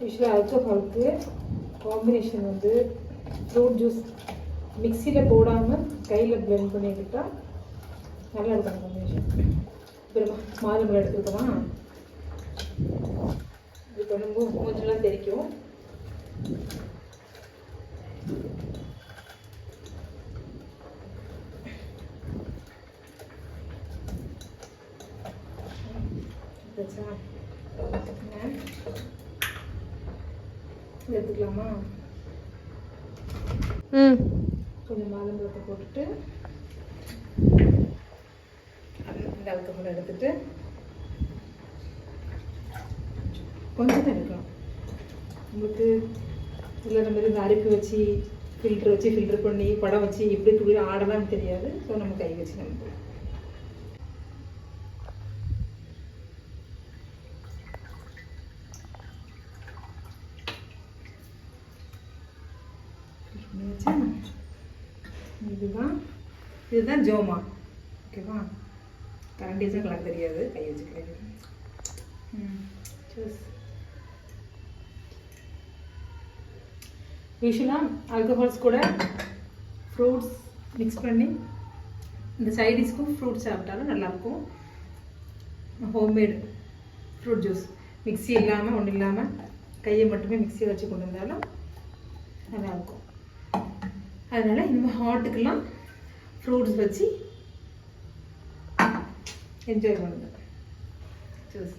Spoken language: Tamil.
யூஸ்வலாக ஆல்கஹாலுக்கு காம்பினேஷன் வந்து ஃப்ரூட் ஜூஸ் மிக்சியில் போடாமல் கையில் பிளெண்ட் பண்ணிக்கிட்டால் நல்லா இருக்கும் காம்பினேஷன். அப்புறமா மாதுளம்பழம் எடுத்துக்கிட்டோமா, இது பண்ணும்போது மூஞ்செல்லாம் தெரிக்கும். எடுத்துக்கலாமா? கொஞ்சம் மாதுளம்பழத்தை போட்டுட்டு இந்த அல்கஹால் எடுத்துட்டு கொஞ்சம் தான் எடுக்கலாம். உங்களுக்கு இதில் நம்ம இந்த அரிப்பு வச்சு ஃபில்டர் பண்ணி படம் வச்சு இப்படி துளி ஆடலாம்னு தெரியாது. ஸோ நம்ம கை வச்சு நம்ம இதுதான் ஜோமா. ஓகேவா? கரண்ட் யூஸும் கலர் தெரியாது, கை வச்சுக்கிறேன். யூஸ்வலாக ஆல்கஹால்ஸ் கூட ஃப்ரூட்ஸ் மிக்ஸ் பண்ணி இந்த சைடிஷ்க்கும் ஃப்ரூட்ஸ் சாப்பிட்டாலும் நல்லாயிருக்கும். ஹோம்மேடு ஃப்ரூட் ஜூஸ் மிக்ஸி இல்லாமல் ஒன்றும் இல்லாமல் கையை மட்டுமே மிக்ஸியை வச்சு கொண்டு வந்தாலும் நல்லாயிருக்கும். அதனால் இந்த ஹாட்டுக்கெல்லாம் ஃப்ரூட்ஸ் வச்சு என்ஜாய் பண்ணுங்க. ஜூஸ்